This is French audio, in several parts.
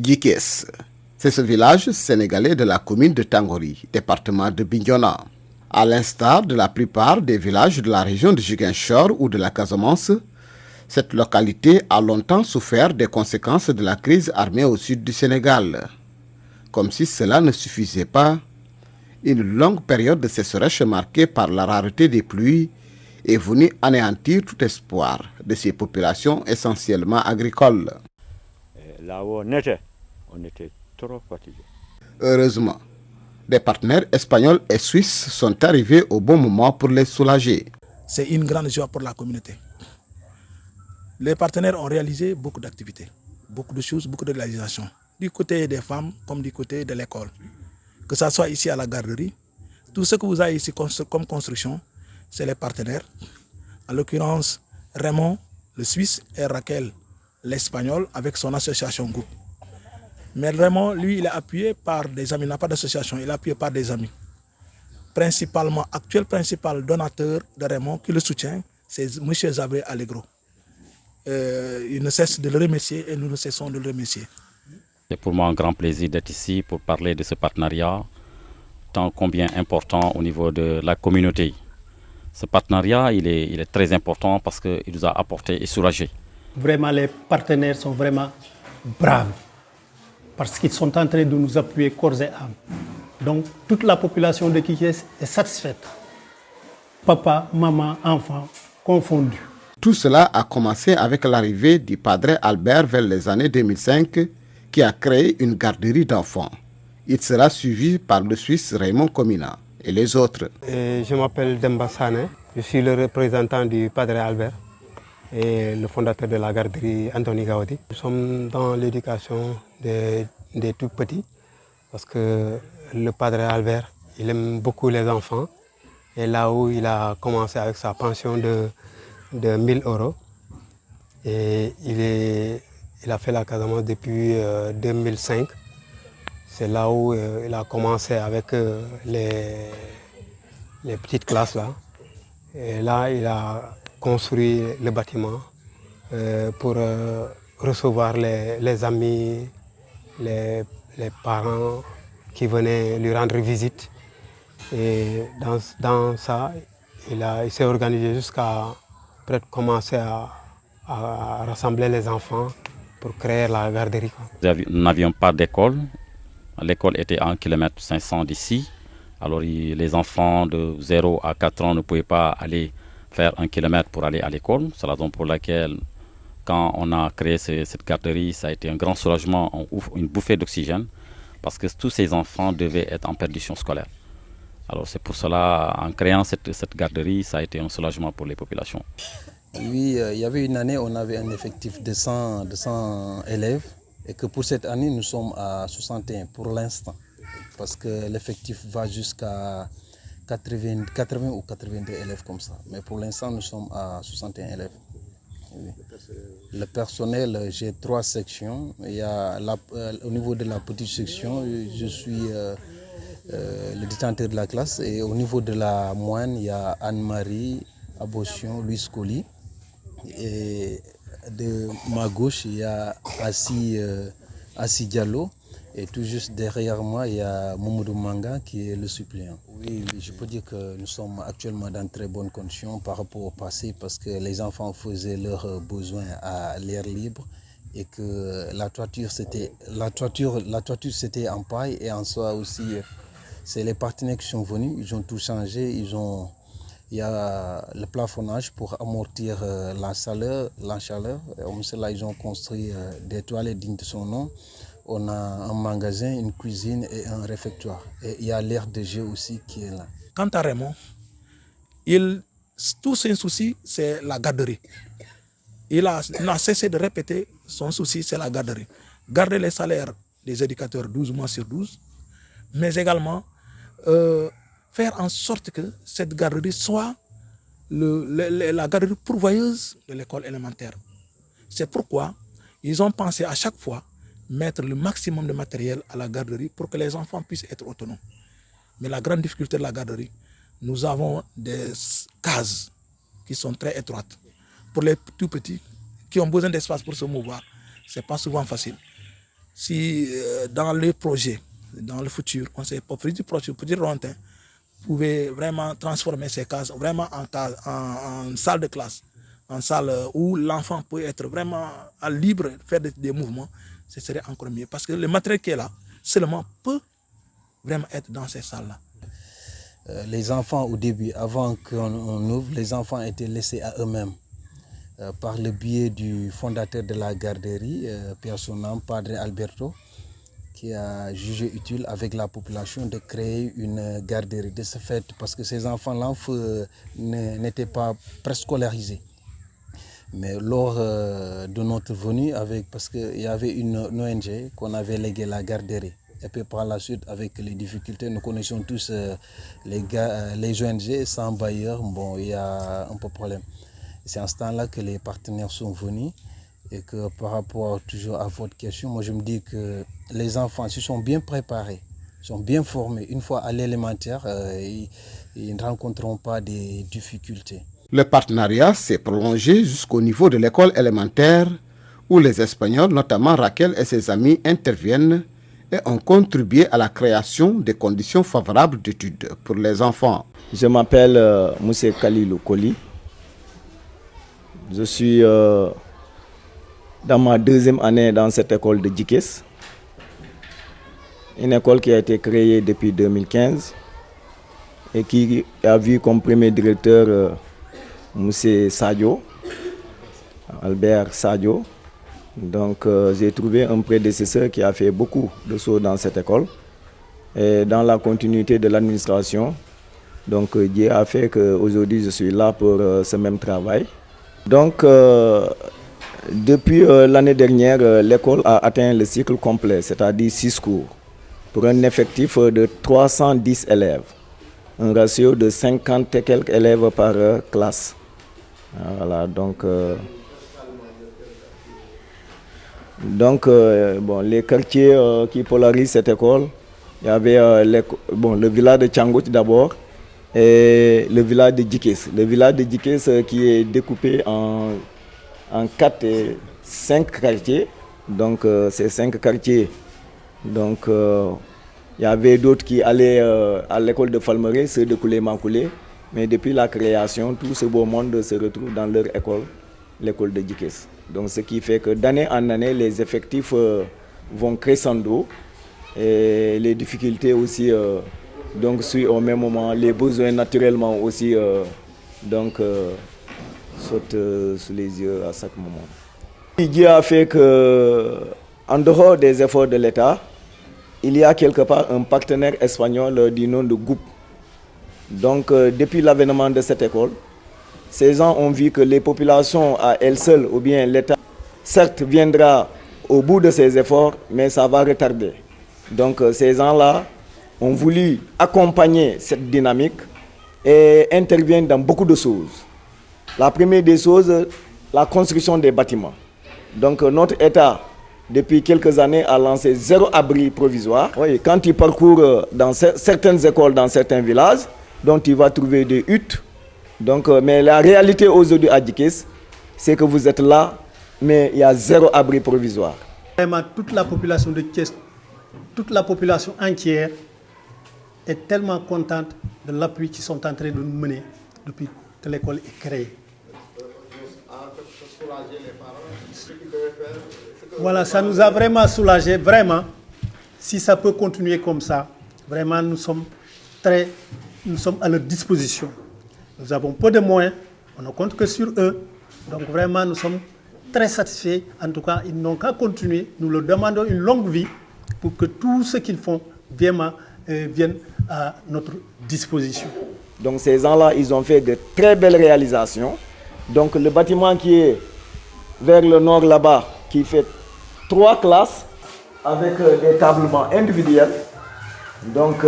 Djikes. C'est ce village sénégalais de la commune de Tangori, département de Bignona. À l'instar de la plupart des villages de la région de Ziguinchor ou de la Casamance, cette localité a longtemps souffert des conséquences de la crise armée au sud du Sénégal. Comme si cela ne suffisait pas, une longue période de sécheresse marquée par la rareté des pluies est venue anéantir tout espoir de ces populations essentiellement agricoles. Là où on était trop fatigués. Heureusement, des partenaires espagnols et suisses sont arrivés au bon moment pour les soulager. C'est une grande joie pour la communauté. Les partenaires ont réalisé beaucoup d'activités, beaucoup de choses, beaucoup de réalisations, du côté des femmes comme du côté de l'école. Que ce soit ici à la garderie, tout ce que vous avez ici comme construction, c'est les partenaires. En l'occurrence, Raymond, le Suisse, et Raquel, l'Espagnol, avec son association groupe. Mais Raymond, lui, il est appuyé par des amis, il n'a pas d'association, il est appuyé par des amis. Principalement, principal donateur de Raymond qui le soutient, c'est M. Zabré Allegro. Il ne cesse de le remercier et nous ne cessons de le remercier. C'est pour moi un grand plaisir d'être ici pour parler de ce partenariat, tant combien important au niveau de la communauté. Ce partenariat, il est très important parce qu'il nous a apporté et soulagé. Vraiment, les partenaires sont vraiment braves parce qu'ils sont en train de nous appuyer corps et âme. Donc, toute la population de Djikes est satisfaite. Papa, maman, enfants confondus. Tout cela a commencé avec l'arrivée du Padre Albert vers les années 2005 qui a créé une garderie d'enfants. Il sera suivi par le Suisse Raymond Comina et les autres. Je m'appelle Demba Sané, je suis le représentant du Padre Albert et le fondateur de la garderie Anthony Gaudi. Nous sommes dans l'éducation des tout petits parce que le Padre Albert, il aime beaucoup les enfants et là où il a commencé avec sa pension de 1000 euros et il a fait la Casamance depuis 2005. C'est là où il a commencé avec les petites classes là. Et là, il a construit le bâtiment pour recevoir les amis, les parents qui venaient lui rendre visite. Et dans ça, il s'est organisé jusqu'à peut-être commencer à rassembler les enfants pour créer la garderie. Nous n'avions pas d'école. L'école était à 1,5 km d'ici. Alors les enfants de 0 à 4 ans ne pouvaient pas aller faire 1 km pour aller à l'école. C'est la raison pour laquelle, quand on a créé cette garderie, ça a été un grand soulagement, une bouffée d'oxygène, parce que tous ces enfants devaient être en perdition scolaire. Alors c'est pour cela, en créant cette garderie, ça a été un soulagement pour les populations. Oui, il y avait une année, on avait un effectif de 100 élèves et que pour cette année, nous sommes à 61 pour l'instant. Parce que l'effectif va jusqu'à 80 ou 82 élèves comme ça. Mais pour l'instant, nous sommes à 61 élèves. Oui. Le personnel, j'ai 3 sections. Il y a au niveau de la petite section, je suis le détenteur de la classe. Et au niveau de la moyenne, il y a Anne-Marie, Abotion, Louis Colli. Et de ma gauche, il y a Assi Diallo. Et tout juste derrière moi, il y a Momodou Manga qui est le suppléant. Oui, je peux dire que nous sommes actuellement dans de très bonnes conditions par rapport au passé parce que les enfants faisaient leurs besoins à l'air libre et que la toiture c'était en paille et en soi aussi, c'est les partenaires qui sont venus, ils ont tout changé, il y a le plafonnage pour amortir la chaleur. Comme cela, ils ont construit des toilettes dignes de son nom. On a un magasin, une cuisine et un réfectoire. Et il y a l'aire de jeu aussi qui est là. Quant à Raymond, tout son souci, c'est la garderie. Il n'a cessé de répéter, son souci, c'est la garderie. Garder les salaires des éducateurs 12 mois sur 12, mais également faire en sorte que cette garderie soit la garderie pourvoyeuse de l'école élémentaire. C'est pourquoi ils ont pensé à chaque fois mettre le maximum de matériel à la garderie pour que les enfants puissent être autonomes. Mais la grande difficulté de la garderie, nous avons des cases qui sont très étroites. Pour les tout petits qui ont besoin d'espace pour se mouvoir, ce n'est pas souvent facile. si dans le projet, dans le futur, on s'est pour du projet, petit Rontin, pouvait vraiment transformer ces cases vraiment en salle de classe, en salle où l'enfant peut être vraiment libre, faire des mouvements, ce serait encore mieux. Parce que le matériel qui est là, seulement peut vraiment être dans ces salles-là. Les enfants au début, avant qu'on ouvre, les enfants étaient laissés à eux-mêmes. Par le biais du fondateur de la garderie, Père son nom, Padre Alberto, qui a jugé utile avec la population de créer une garderie. De ce fait, parce que ces enfants-là n'étaient pas préscolarisés. Mais lors de notre venue, parce qu'il y avait une ONG qu'on avait légué la garderie. Et puis par la suite, avec les difficultés, nous connaissons tous les ONG sans bailleur, bon, il y a un peu de problème. C'est à ce temps-là que les partenaires sont venus et que par rapport toujours à votre question, moi je me dis que les enfants, s'ils sont bien préparés, sont bien formés, une fois à l'élémentaire, ils ne rencontreront pas des difficultés. Le partenariat s'est prolongé jusqu'au niveau de l'école élémentaire où les Espagnols, notamment Raquel et ses amis, interviennent et ont contribué à la création des conditions favorables d'études pour les enfants. Je m'appelle Moussé Kalilou Koli. Je suis dans ma deuxième année dans cette école de Djikes. Une école qui a été créée depuis 2015 et qui a vu comme premier directeur Moussé Sadio, Albert Sadio. Donc j'ai trouvé un prédécesseur qui a fait beaucoup de choses dans cette école. Et dans la continuité de l'administration, donc Dieu a fait qu'aujourd'hui je suis là pour ce même travail. Donc depuis l'année dernière, l'école a atteint le cycle complet, c'est-à-dire 6 cours, pour un effectif de 310 élèves, un ratio de 50 et quelques élèves par classe. Voilà, donc bon, les quartiers qui polarisent cette école, il y avait le village de Tchangouch d'abord et le village de Djikes. Le village de Djikes qui est découpé en 4 et 5 quartiers. Donc ces 5 quartiers, donc il y avait d'autres qui allaient à l'école de Falmeré, ceux de Koulé-Makoulé. Mais depuis la création, tout ce beau monde se retrouve dans leur école, l'école de Djikes. Donc ce qui fait que d'année en année, les effectifs vont crescendo et les difficultés aussi donc suivent au même moment, les besoins naturellement aussi sautent sous les yeux à chaque moment. Dieu a fait que, en dehors des efforts de l'État, il y a quelque part un partenaire espagnol du nom de GUP. Donc depuis l'avènement de cette école, ces gens ont vu que les populations à elles seules ou bien l'État, certes, viendra au bout de ses efforts, mais ça va retarder. Donc ces gens-là ont voulu accompagner cette dynamique et interviennent dans beaucoup de choses. La première des choses, la construction des bâtiments. Donc notre État, depuis quelques années, a lancé 0 abri provisoire. Oui, quand tu parcours dans certaines écoles, dans certains villages, donc tu vas trouver des huttes. Donc, mais la réalité aujourd'hui à Djikes, c'est que vous êtes là, mais il y a 0 abri provisoire. Vraiment, toute la population de Thiès, toute la population entière est tellement contente de l'appui qu'ils sont en train de nous mener depuis que l'école est créée. Voilà, ça nous a vraiment soulagé, vraiment. Si ça peut continuer comme ça, vraiment, nous sommes à leur disposition. Nous avons peu de moyens, on ne compte que sur eux. Donc vraiment, nous sommes très satisfaits. En tout cas, ils n'ont qu'à continuer. Nous leur demandons une longue vie pour que tout ce qu'ils font vienne à notre disposition. Donc ces gens-là, ils ont fait de très belles réalisations. Donc le bâtiment qui est vers le nord là-bas, qui fait 3 classes avec des tablements individuels. Donc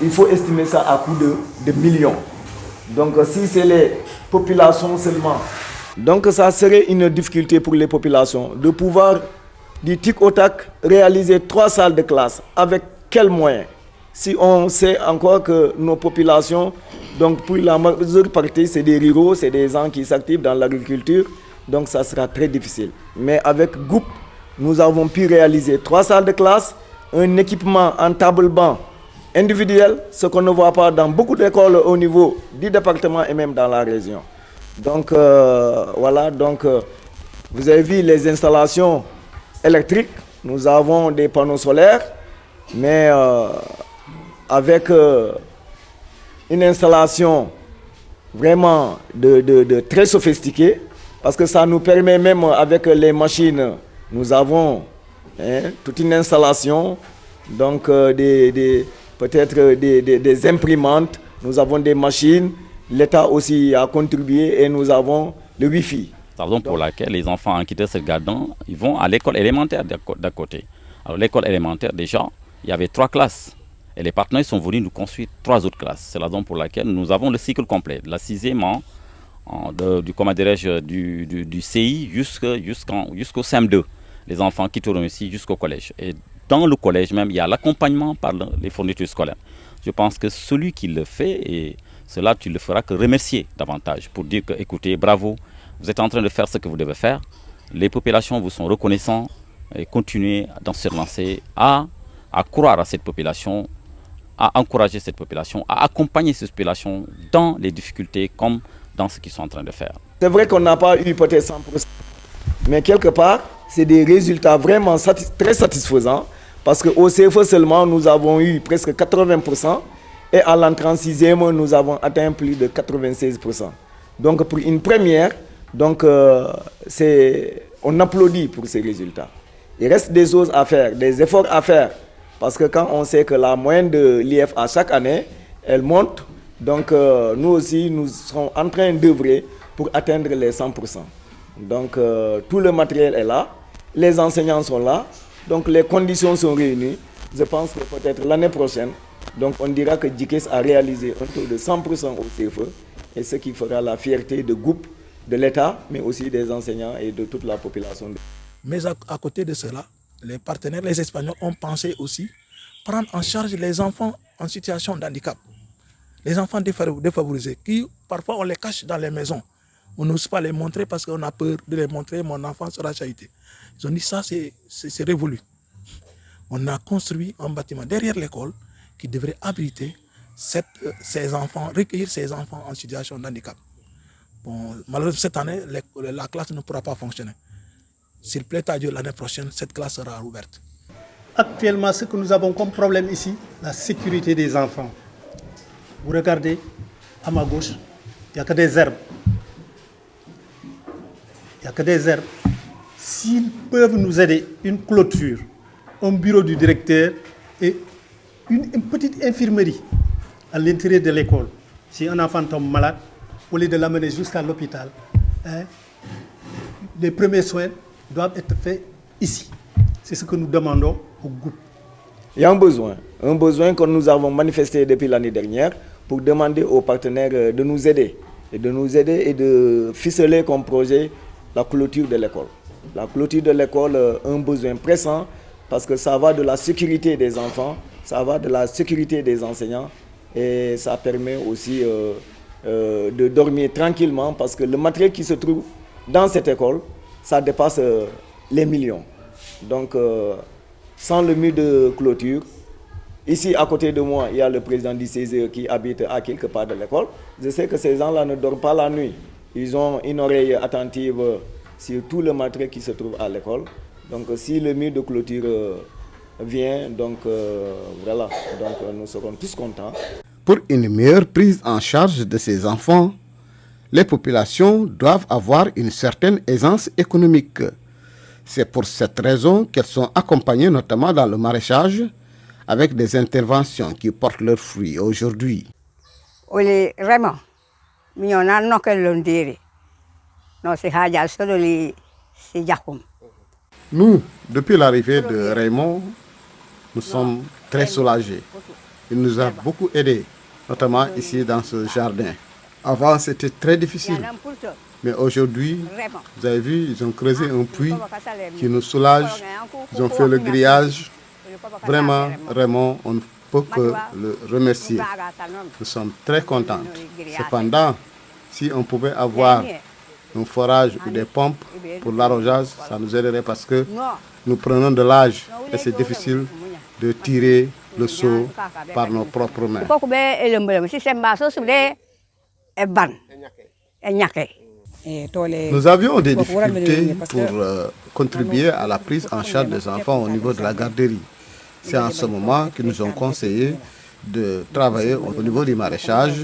il faut estimer ça à coût de millions. Donc si c'est les populations seulement, donc ça serait une difficulté pour les populations de pouvoir du tic au tac réaliser 3 salles de classe. Avec quels moyens? Si on sait encore que nos populations, donc pour la majeure partie, c'est des ruraux, c'est des gens qui s'activent dans l'agriculture, donc ça sera très difficile. Mais avec GUP, nous avons pu réaliser 3 salles de classe, un équipement en table-banc individuel, ce qu'on ne voit pas dans beaucoup d'écoles au niveau du département et même dans la région. Donc voilà, donc vous avez vu les installations électriques, nous avons des panneaux solaires, mais avec une installation vraiment de très sophistiquée, parce que ça nous permet même avec les machines, nous avons toute une installation, donc peut-être des imprimantes, nous avons des machines, l'État aussi a contribué et nous avons le Wi-Fi. C'est la raison pour laquelle les enfants en quittant ce garden, ils vont à l'école élémentaire d'à côté. Alors l'école élémentaire, déjà, il y avait 3 classes. Et les partenaires sont venus nous construire 3 autres classes. C'est la raison pour laquelle nous avons le cycle complet. De la 6e du CI jusqu'au CM2. Les enfants quitteront ici jusqu'au collège. Et dans le collège même, il y a l'accompagnement par les fournitures scolaires. Je pense que celui qui le fait, et cela tu le feras que remercier davantage pour dire que, écoutez, bravo, vous êtes en train de faire ce que vous devez faire. Les populations vous sont reconnaissantes et continuez dans ce lancer à croire à cette population, à encourager cette population, à accompagner cette population dans les difficultés comme dans ce qu'ils sont en train de faire. C'est vrai qu'on n'a pas eu peut-être 100%, mais quelque part, c'est des résultats vraiment très satisfaisants parce qu'au CFE seulement, nous avons eu presque 80% et à l'entrée en 6e, nous avons atteint plus de 96%. Donc pour une première, donc, on applaudit pour ces résultats. Il reste des choses à faire, des efforts à faire. Parce que quand on sait que la moyenne de l'IF à chaque année, elle monte, donc nous aussi, nous serons en train d'œuvrer pour atteindre les 100%. Donc tout le matériel est là, les enseignants sont là, donc les conditions sont réunies. Je pense que peut-être l'année prochaine, donc on dira que JIKES a réalisé un taux de 100% au CFE, et ce qui fera la fierté de groupe de l'État, mais aussi des enseignants et de toute la population. Mais à côté de cela, les partenaires, les Espagnols, ont pensé aussi prendre en charge les enfants en situation de handicap. Les enfants défavorisés, qui parfois on les cache dans les maisons. On n'ose pas les montrer parce qu'on a peur de les montrer, mon enfant sera chahutté. Ils ont dit ça, c'est révolu. On a construit un bâtiment derrière l'école qui devrait abriter ces enfants, recueillir ces enfants en situation de handicap. Bon, malheureusement, cette année, la classe ne pourra pas fonctionner. S'il plaît à Dieu, l'année prochaine, cette classe sera ouverte. Actuellement, ce que nous avons comme problème ici, la sécurité des enfants. Vous regardez, à ma gauche, il n'y a que des herbes. Il n'y a que des herbes. S'ils peuvent nous aider, une clôture, un bureau du directeur et une petite infirmerie à l'intérieur de l'école. Si un enfant tombe malade, au lieu de l'amener jusqu'à l'hôpital, les premiers soins doivent être faits ici. C'est ce que nous demandons au groupe. Il y a un besoin que nous avons manifesté depuis l'année dernière pour demander aux partenaires de nous aider et de ficeler comme projet la clôture de l'école. La clôture de l'école est un besoin pressant parce que ça va de la sécurité des enfants, ça va de la sécurité des enseignants et ça permet aussi de dormir tranquillement parce que le matériel qui se trouve dans cette école, ça dépasse les millions. Donc, sans le mur de clôture, ici à côté de moi, il y a le président du CESE qui habite à quelque part de l'école. Je sais que ces gens-là ne dorment pas la nuit. Ils ont une oreille attentive sur tout le matériel qui se trouve à l'école. Donc, si le mur de clôture vient, donc voilà, donc nous serons tous contents. Pour une meilleure prise en charge de ces enfants, les populations doivent avoir une certaine aisance économique. C'est pour cette raison qu'elles sont accompagnées notamment dans le maraîchage avec des interventions qui portent leurs fruits aujourd'hui. Nous, depuis l'arrivée de Raymond, nous sommes très soulagés. Il nous a beaucoup aidés, notamment ici dans ce jardin. Avant, c'était très difficile. Mais aujourd'hui, vous avez vu, ils ont creusé un puits qui nous soulage. Ils ont fait le grillage. Vraiment, Raymond, on ne peut que le remercier. Nous sommes très contents. Cependant, si on pouvait avoir un forage ou des pompes pour l'arrosage, ça nous aiderait parce que nous prenons de l'âge et c'est difficile de tirer le seau par nos propres mains. Nous avions des difficultés pour contribuer à la prise en charge des enfants au niveau de la garderie. C'est en ce moment qu'ils nous ont conseillé de travailler au niveau du maraîchage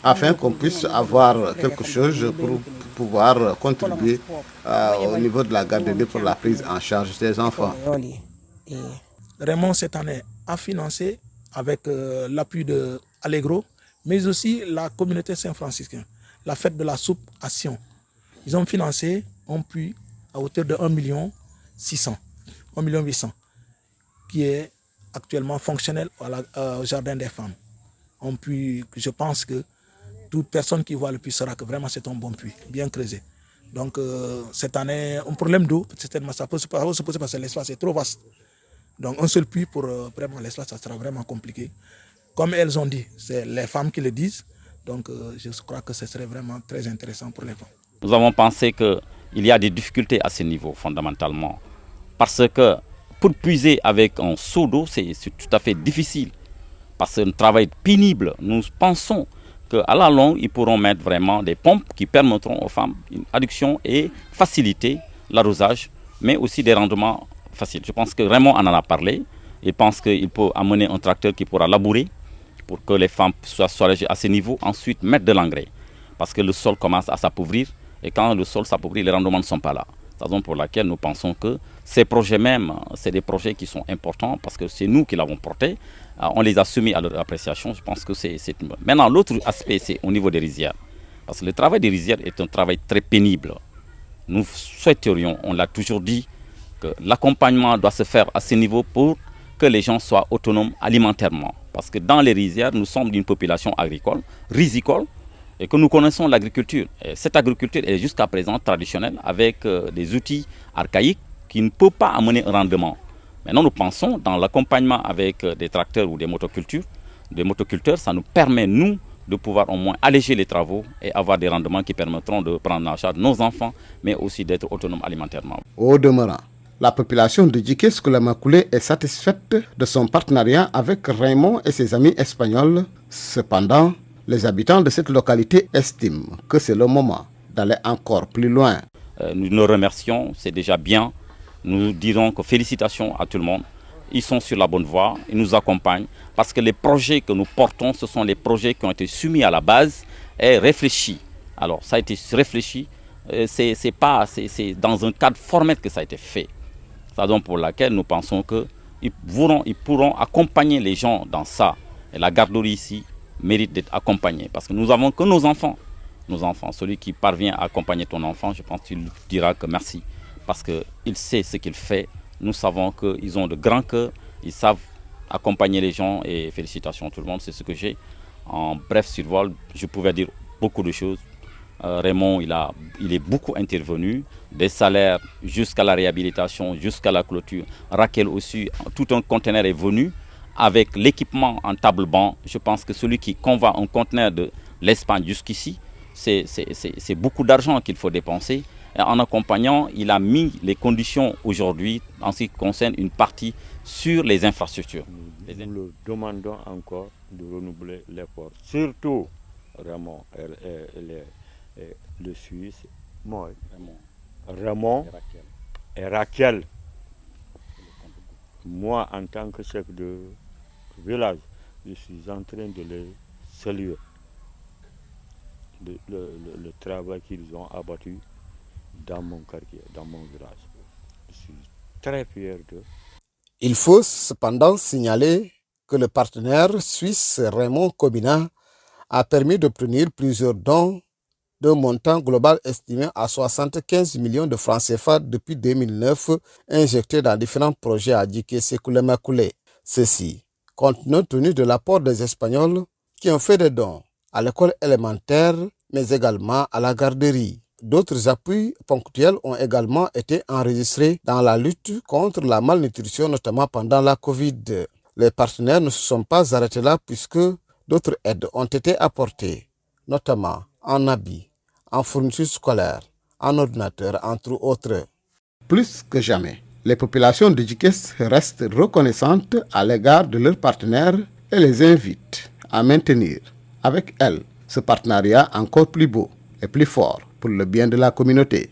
afin qu'on puisse avoir quelque chose pour pouvoir contribuer au niveau de la garderie pour la prise en charge des enfants. Raymond, cette année, a financé avec l'appui de Allegro, mais aussi la communauté Saint-Franciscain, la fête de la soupe à Sion. Ils ont financé un puits à hauteur de 1,6 million, qui est actuellement fonctionnel au Jardin des Femmes. Un puits que je pense que toute personne qui voit le puits saura que vraiment c'est un bon puits, bien creusé. Donc cette année, un problème d'eau, ça peut se poser parce que l'espace est trop vaste. Donc un seul puits pour vraiment l'espace, ça sera vraiment compliqué. Comme elles ont dit, c'est les femmes qui le disent. Donc je crois que ce serait vraiment très intéressant pour les femmes. Nous avons pensé qu'il y a des difficultés à ce niveau fondamentalement. Parce que pour puiser avec un seau d'eau, c'est tout à fait difficile. Parce que c'est un travail pénible. Nous pensons qu'à la longue, ils pourront mettre vraiment des pompes qui permettront aux femmes une adduction et faciliter l'arrosage, mais aussi des rendements faciles. Je pense que Raymond en a parlé. Il pense qu'il peut amener un tracteur qui pourra labourer pour que les femmes soient soulagées à ce niveau. Ensuite, mettre de l'engrais. Parce que le sol commence à s'appauvrir. Et quand le sol s'appauvrit, les rendements ne sont pas là. C'est la raison pour laquelle nous pensons que ces projets même, c'est des projets qui sont importants parce que c'est nous qui l'avons porté. On les a soumis à leur appréciation. Je pense que c'est une bonne. Maintenant, l'autre aspect, c'est au niveau des rizières. Parce que le travail des rizières est un travail très pénible. Nous souhaiterions, on l'a toujours dit, que l'accompagnement doit se faire à ce niveau pour que les gens soient autonomes alimentairement. Parce que dans les rizières, nous sommes d'une population agricole, risicole, et que nous connaissons l'agriculture. Cette agriculture est jusqu'à présent traditionnelle avec des outils archaïques qui ne peuvent pas amener un rendement. Maintenant, nous pensons dans l'accompagnement avec des tracteurs ou des motoculteurs, ça nous permet, nous, de pouvoir au moins alléger les travaux et avoir des rendements qui permettront de prendre en charge nos enfants, mais aussi d'être autonomes alimentairement. Au demeurant, la population de Djiké-Scoulamacoulé est satisfaite de son partenariat avec Raymond et ses amis espagnols. Cependant, les habitants de cette localité estiment que c'est le moment d'aller encore plus loin. Nous nous remercions, c'est déjà bien. Nous dirons que félicitations à tout le monde. Ils sont sur la bonne voie, ils nous accompagnent parce que les projets que nous portons, ce sont les projets qui ont été soumis à la base et réfléchis. Alors ça a été réfléchi, c'est dans un cadre formel que ça a été fait. C'est la raison pour laquelle nous pensons qu'ils pourront accompagner les gens dans ça. Et la garderie ici mérite d'être accompagnée parce que nous avons que nos enfants. Celui qui parvient à accompagner ton enfant, je pense qu'il dira que merci. Parce qu'il sait ce qu'il fait. Nous savons qu'ils ont de grands cœurs, ils savent accompagner les gens et félicitations à tout le monde. C'est ce que j'ai. En bref survol, je pouvais dire beaucoup de choses. Raymond, il est beaucoup intervenu, des salaires jusqu'à la réhabilitation, jusqu'à la clôture. Raquel aussi, tout un conteneur est venu avec l'équipement en table-banc. Je pense que celui qui convoie un conteneur de l'Espagne jusqu'ici, c'est beaucoup d'argent qu'il faut dépenser. Et en accompagnant, il a mis les conditions aujourd'hui en ce qui concerne une partie sur les infrastructures. Nous le demandons encore de renouveler l'effort. Surtout Raymond et le Suisse, moi, Raymond et Raquel. Moi, en tant que chef de village, je suis en train de les saluer. Le travail qu'ils ont abattu dans mon quartier, dans mon village. Je suis très fier d'eux. Il faut cependant signaler que le partenaire suisse Raymond Kobina a permis d'obtenir plusieurs dons d'un montant global estimé à 75 millions de francs CFA depuis 2009, injectés dans différents projets à Djiké-Scoulamacoulé. Ceci, compte tenu de l'apport des Espagnols qui ont fait des dons à l'école élémentaire, mais également à la garderie. D'autres appuis ponctuels ont également été enregistrés dans la lutte contre la malnutrition, notamment pendant la Covid. Les partenaires ne se sont pas arrêtés là puisque d'autres aides ont été apportées, notamment en habits, en fournitures scolaires, en ordinateur, entre autres. Plus que jamais, les populations de Djikès restent reconnaissantes à l'égard de leurs partenaires et les invitent à maintenir avec elles ce partenariat encore plus beau et plus fort pour le bien de la communauté.